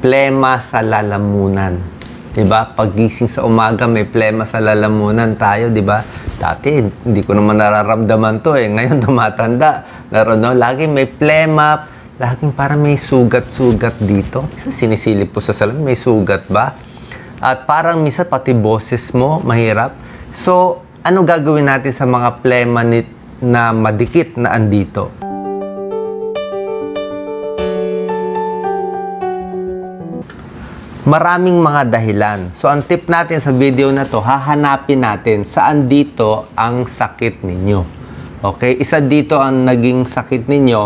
plema sa lalamunan. Diba? Paggising sa umaga, may plema sa lalamunan tayo, diba? Dati, hindi ko naman nararamdaman to eh. Ngayon, tumatanda. Lagi may plema, laging parang may sugat-sugat dito. Isa sinisilip po sa salamin, may sugat ba? At parang misa pati boses mo, mahirap. So, ano gagawin natin sa mga plema na madikit na andito? Maraming mga dahilan. So, ang tip natin sa video na to, hahanapin natin saan dito ang sakit ninyo. Okay? Isa dito ang naging sakit ninyo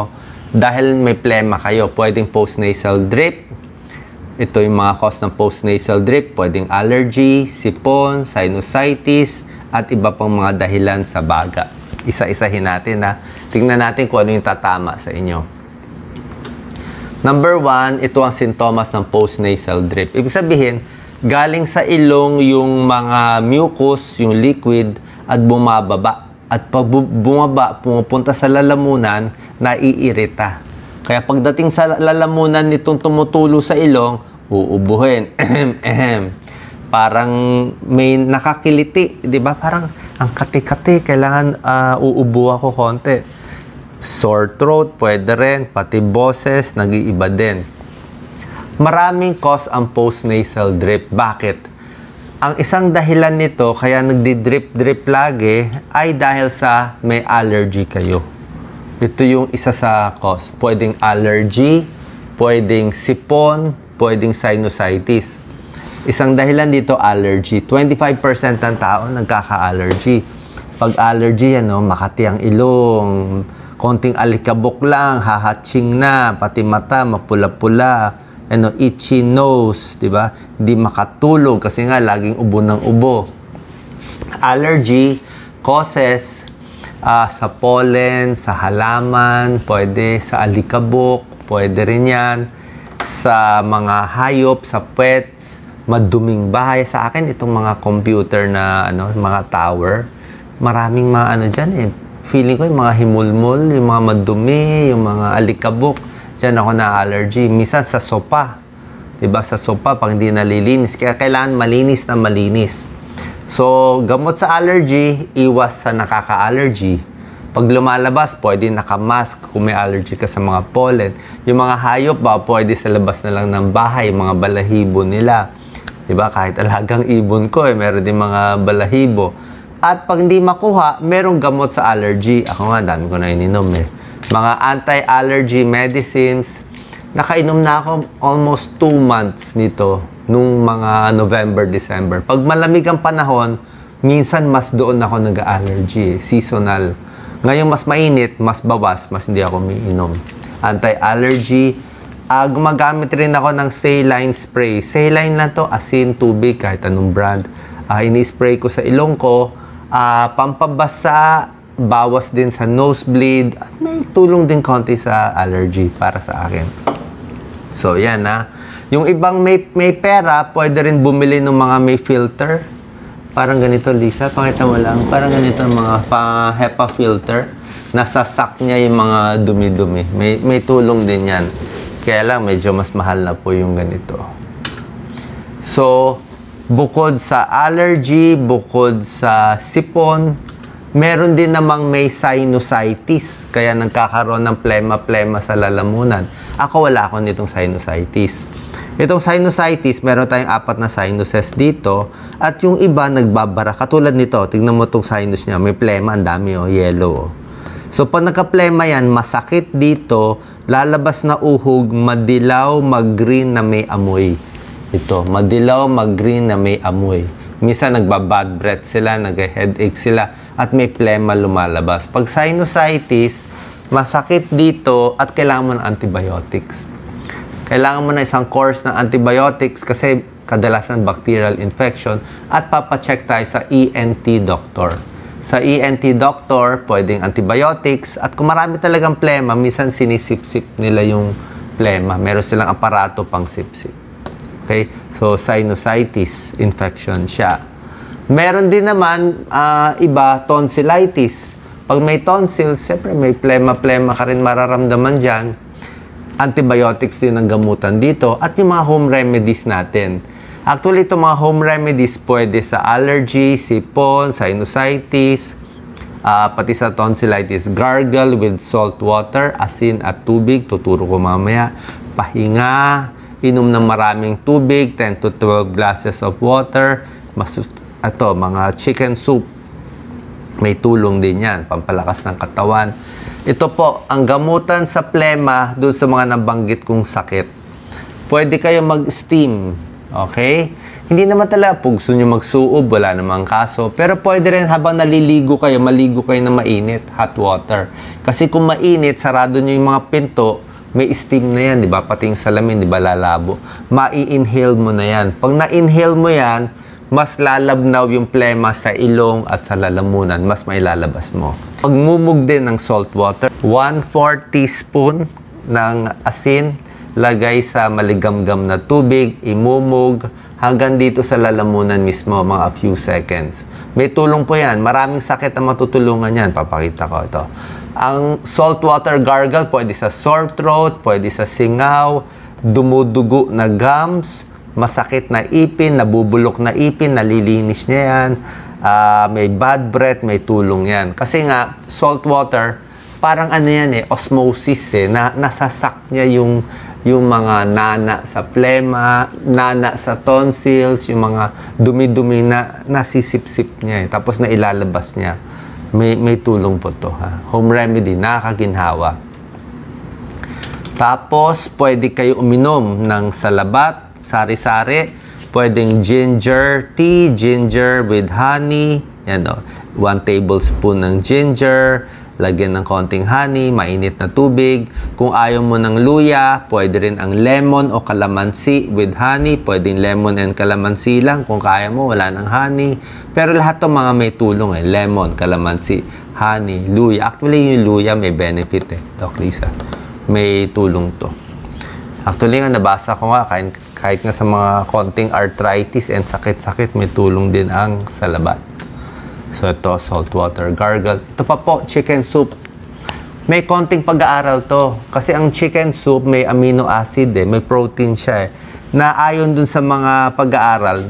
dahil may plema kayo. Pwedeng postnasal drip. Ito yung mga cause ng postnasal drip. Pwedeng allergy, sipon, sinusitis, at iba pang mga dahilan sa baga. Isa-isahin natin na tingnan natin kung ano yung tatama sa inyo. Number 1, ito ang sintomas ng postnasal drip. Ibig sabihin, galing sa ilong yung mga mucus, yung liquid, at bumababa. At pag bumaba, pumupunta sa lalamunan, naiirita. Kaya pagdating sa lalamunan nitong tumutulo sa ilong, uubuhin. Parang may nakakiliti, di ba? Parang ang kati-kati, kailangan uubo ako konti. Sore throat, pwede rin, pati boses, nag-iiba din. Maraming cause ang postnasal drip. Bakit? Ang isang dahilan nito, kaya nagdi-drip-drip lagi, ay dahil sa may allergy kayo. Ito yung isa sa cause. Pwedeng allergy, pwedeng sipon, pwedeng sinusitis. Isang dahilan dito, allergy. 25% ng tao nagkaka-allergy. Pag allergy, makati ang ilong, konting alikabok lang, hahatching na, pati mata, mapula-pula, itchy nose, di ba? Hindi makatulog kasi nga laging ubo ng ubo. Allergy causes sa pollen, sa halaman, pwede sa alikabok, pwede rin yan, sa mga hayop, sa pets, maduming bahay. Sa akin, itong mga computer na, mga tower, maraming mga dyan feeling ko yung mga himulmul, yung mga madumi, yung mga alikabok. Diyan ako na-allergy. Minsan sa sopa. Diba? Sa sopa, pag hindi nalilinis. Kaya kailangan malinis na malinis. So, gamot sa allergy, iwas sa nakaka-allergy. Pag lumalabas, pwede nakamask kung may allergy ka sa mga pollen. Yung mga hayop ba, pwede sa labas na lang ng bahay, mga balahibo nila. Diba? Kahit alagang ibon ko, meron din mga balahibo. At pag hindi makuha, merong gamot sa allergy. Ako nga, dami ko na ininom Mga anti-allergy medicines. Nakainom na ako almost 2 months nito nung mga November, December. Pag malamig ang panahon, minsan mas doon ako nag-allergy. Seasonal. Ngayon mas mainit, mas bawas, mas hindi ako umiinom. Anti-allergy. Gumagamit rin ako ng saline spray. Saline lang to, asin, tubig, kahit anong brand. Ini-spray ko sa ilong ko. Pampabasa, bawas din sa nosebleed, at may tulong din konti sa allergy para sa akin. So, yan Yung ibang may pera, pwede rin bumili ng mga may filter. Parang ganito, Lisa, pakita mo lang. Parang ganito mga HEPA filter. Nasasak niya yung mga dumi-dumi. May tulong din yan. Kaya lang, medyo mas mahal na po yung ganito. So, bukod sa allergy, bukod sa sipon, meron din namang may sinusitis. Kaya nagkakaroon ng plema-plema sa lalamunan. Ako wala ako nitong sinusitis. Itong sinusitis, meron tayong 4 na sinuses dito. At yung iba nagbabara. Katulad nito, tingnan mo itong sinus niya. May plema, ang dami yellow. So pag nagka-plema yan, masakit dito, lalabas na uhog, madilaw, mag-green na may amoy. Ito, madilaw, mag-green na may amoy. Minsan nagbabad breath sila, nag-headache sila, at may plema lumalabas. Pag sinusitis, masakit dito at kailangan mo ng antibiotics. Kailangan mo na isang course ng antibiotics kasi kadalasan bacterial infection at papacheck tayo sa ENT doctor. Sa ENT doctor, pwedeng antibiotics at kung marami talagang plema, minsan sinisip-sip nila yung plema. Meron silang aparato pang sip-sip. Okay? So, sinusitis infection siya. Meron din naman iba, tonsillitis. Pag may tonsils, siyempre may plema-plema ka rin mararamdaman dyan. antibiotics din ang gamutan dito at yung mga home remedies natin. Actually, itong mga home remedies pwede sa allergy, sipon, sinusitis, pati sa tonsillitis. Gargle with salt water, asin at tubig. Tuturo ko mamaya. Pahinga, inom ng maraming tubig, 10 to 12 glasses of water. Mga chicken soup. May tulong din yan, pampalakas ng katawan. Ito po, ang gamutan sa plema doon sa mga nabanggit kong sakit. Pwede kayo mag-steam, okay? Hindi naman talaga po gusto nyo magsuob, wala namang kaso. Pero pwede rin habang naliligo kayo, maligo kayo na mainit, hot water. Kasi kung mainit, sarado nyo yung mga pinto, may steam na yan, di ba? Pati yung salamin, di ba, lalabo. Ma-i-inhale mo na yan. Pag na-inhale mo yan, mas lalabnaw yung plema sa ilong at sa lalamunan. Mas mailalabas mo. Pagmumog din ng salt water. 1/4 teaspoon ng asin. Lagay sa maligamgam na tubig. Imumog hanggang dito sa lalamunan mismo. Mga few seconds. May tulong po yan. Maraming sakit na matutulungan yan. Papakita ko ito. Ang salt water gargle pwede sa sore throat, pwede sa singaw, dumudugo na gums, masakit na ipin, nabubulok na ipin, nalilinis niya yan, may bad breath, may tulong yan. Kasi nga, salt water, parang ano yan osmosis nasasak niya yung mga nana sa plema, nana sa tonsils, yung mga dumi-dumi na nasisip-sip niya tapos nailalabas niya. May tulong po to, ha? Home remedy, nakakaginhawa. Tapos, pwede kayo uminom ng salabat, sari-sari, pwedeng ginger tea, ginger with honey, yan o, 1 tablespoon ng ginger, lagyan ng konting honey, mainit na tubig. Kung ayaw mo ng luya, pwede rin ang lemon o calamansi with honey, pwedeng lemon and calamansi lang, kung kaya mo, wala ng honey. Pero lahat ng mga may tulong lemon, calamansi, honey, luya. Actually, yung luya may benefit Doc Lisa. May tulong to. Actually nga, nabasa ko nga, kahit nga sa mga konting arthritis and sakit-sakit, may tulong din ang salabat. So, ito, salt water gargle. Ito pa po, chicken soup. May konting pag-aaral to. Kasi ang chicken soup, may amino acid may protein siya na ayon dun sa mga pag-aaral,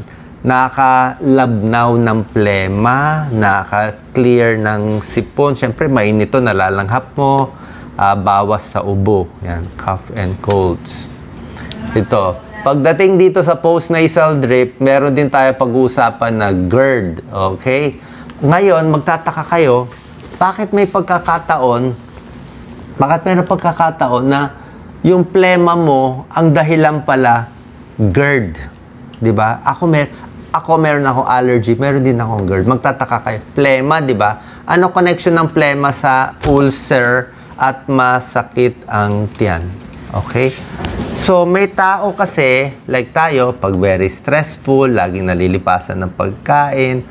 nakakalabnaw ng plema, naka-clear ng sipon. Siyempre, mainit to, nalalanghap mo, bawas sa ubo. Yan, cough and colds. Ito, pagdating dito sa postnasal drip, meron din tayo pag-uusapan na GERD. Okay? Ngayon, magtataka kayo, bakit may pagkakataon na yung plema mo, ang dahilan pala, GERD. Diba? Ako meron akong allergy, meron din akong GERD. Magtataka kayo. Plema, diba? Ano connection ng plema sa ulcer at masakit ang tiyan? Okay? So, may tao kasi, like tayo, pag very stressful, laging nalilipasan ng pagkain,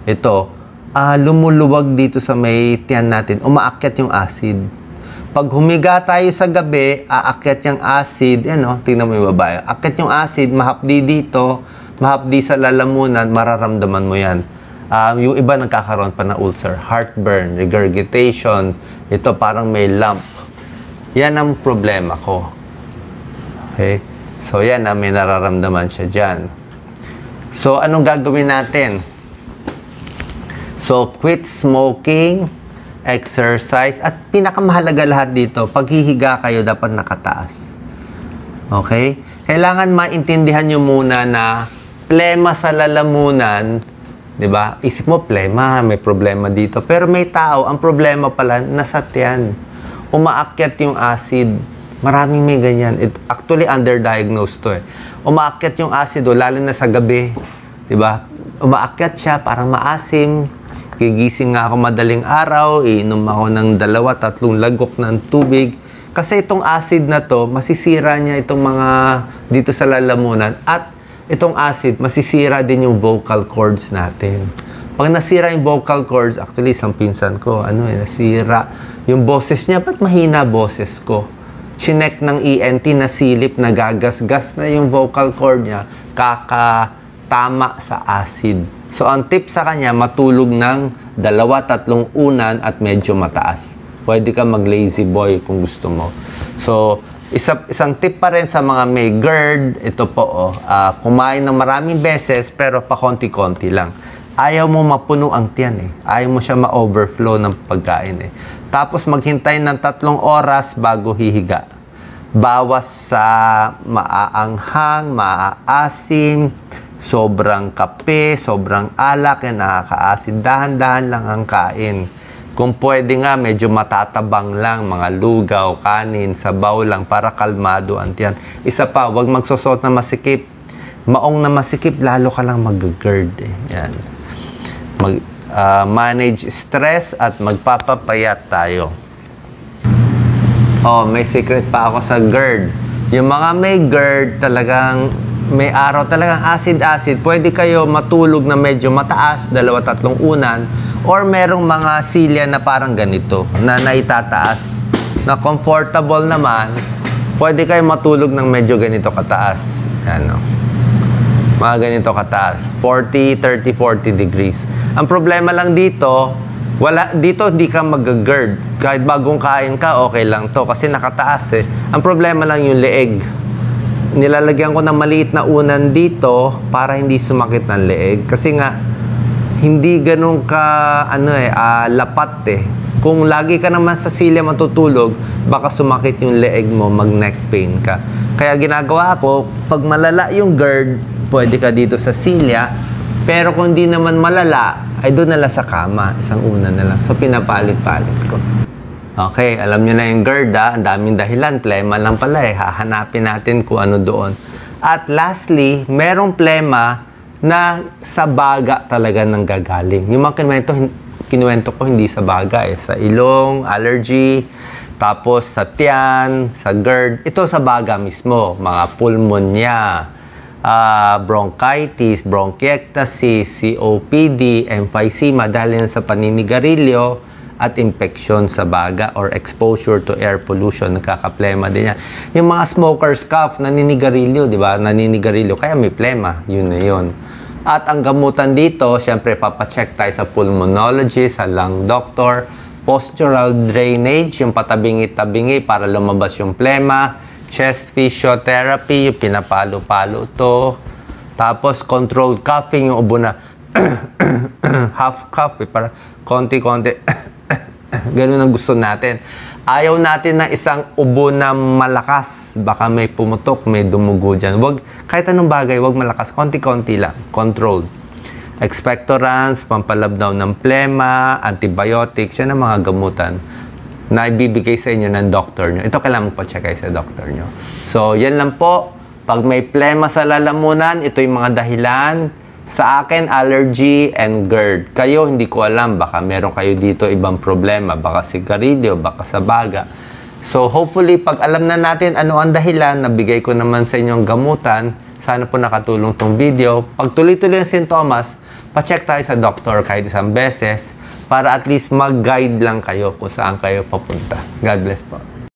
ito, lumuluwag dito sa may tiyan natin, umaakyat yung acid. Pag humiga tayo sa gabi, aakyat yung acid, tingnan mo yung babae, aakyat yung acid, mahapdi dito, mahapdi sa lalamunan, mararamdaman mo yan. Yung iba nagkakaroon pa ng ulcer, heartburn, regurgitation, ito parang may lump. Yan ang problema ko. Okay? So, yan may nararamdaman siya dyan. So, anong gagawin natin? So, quit smoking, exercise, at pinakamahalaga lahat dito, paghihiga kayo, dapat nakataas. Okay? Kailangan maintindihan nyo muna na plema sa lalamunan, di ba? Isip mo, plema, may problema dito. Pero may tao, ang problema pala, nasa tiyan. Umaakyat yung acid. Maraming may ganyan. Actually, underdiagnosed to Umaakyat yung acid, lalo na sa gabi. Di ba? Umaakyat siya, parang maasim. Gigising nga ako madaling araw, iinom ako ng 2-3 lagok ng tubig. Kasi itong acid na to, masisira niya itong mga dito sa lalamunan. At itong acid, masisira din yung vocal cords natin. Pag nasira yung vocal cords, actually, isang pinsan ko, nasira yung boses niya. Ba't mahina boses ko? Chinek ng ENT, nasilip, nagagasgas na yung vocal cord niya, kakatama sa acid. So, ang tip sa kanya, matulog ng 2-3 unan at medyo mataas. Pwede ka mag-lazy boy kung gusto mo. So, Isang tip pa rin sa mga may GERD, ito po, kumain ng maraming beses pero pakonti-konti lang. Ayaw mo mapuno ang tiyan eh. Ayaw mo siya ma-overflow ng pagkain eh. Tapos maghintay ng 3 oras bago hihiga. Bawas sa maaanghang, maaasim, sobrang kape, sobrang alak, yan nakakaasid. Dahan-dahan lang ang kain. Kung pwede nga, medyo matatabang lang, mga lugaw, kanin, sabaw lang para kalmado ang tiyan. Isa pa, huwag magsusot na masikip. Maong na masikip, lalo ka lang mag-GERD eh. Yan. Manage stress at magpapapayat tayo. Oh, may secret pa ako sa GERD. Yung mga may GERD, talagang may araw talagang acid-acid. Pwede kayo matulog na medyo mataas, 2-3 unan, or merong mga silya na parang ganito, na naitataas, na comfortable naman, pwede kayo matulog ng medyo ganito kataas. Ano? Mga ganito kataas. 40, 30, 40 degrees. Ang problema lang dito, dito hindi ka mag-GERD. Kahit bagong kain ka, okay lang to. Kasi nakataas eh. Ang problema lang yung leeg. Nilalagyan ko ng maliit na unan dito para hindi sumakit ng leeg. Kasi nga, hindi ganun ka, lapat eh. Kung lagi ka naman sa silya matutulog, baka sumakit yung leeg mo, mag-neck pain ka. Kaya ginagawa ko, pag malala yung GERD, pwede ka dito sa silya. Pero kung hindi naman malala, ay doon na lang sa kama. Isang una na lang. So, pinapalit-palit ko. Okay, alam nyo na yung GERD, Ang daming dahilan. Plema lang pala eh. Hahanapin natin kung ano doon. At lastly, merong plema na sa baga talaga nang gagaling. Yung mga kinuwento ko hindi sa baga eh. Sa ilong, allergy, tapos sa tiyan, sa GERD. Ito sa baga mismo. Mga pulmonya, bronchitis, bronchiectasis, COPD, emphysema dahil sa paninigarilyo at infection sa baga or exposure to air pollution. Nagkakaplema din yan. Yung mga smoker's cough, naninigarilyo, di ba? Naninigarilyo, kaya may plema. Yun na yun. At ang gamutan dito, syempre papacheck tayo sa pulmonologist, sa lung doctor, postural drainage, yung patabingi-tabingi para lumabas yung plema, chest physiotherapy, yung pinapalo-palo to, tapos controlled coughing, yung ubo na half cough, para konti-konti, ganun ang gusto natin. Ayaw natin na isang ubo na malakas. Baka may pumutok, may dumugo dyan. Kahit anong bagay, wag malakas. Konti-konti lang. Controlled. Expectorants, pampalabnaw ng plema, antibiotics, yan ang mga gamutan na ibibigay sa inyo ng doktor nyo. Ito kailangan magpa-check kayo sa doktor nyo. So, yan lang po. Pag may plema sa lalamunan, ito yung mga dahilan. Sa akin, allergy and GERD. Kayo, hindi ko alam. Baka meron kayo dito ibang problema. Baka sigarilyo, baka sa baga. So, hopefully, pag alam na natin ano ang dahilan, nabigay ko naman sa inyong gamutan, sana po nakatulong tong video. Pag tuloy-tuloy ang sintomas, pa-check tayo sa doktor kahit isang beses para at least mag-guide lang kayo kung saan kayo papunta. God bless po.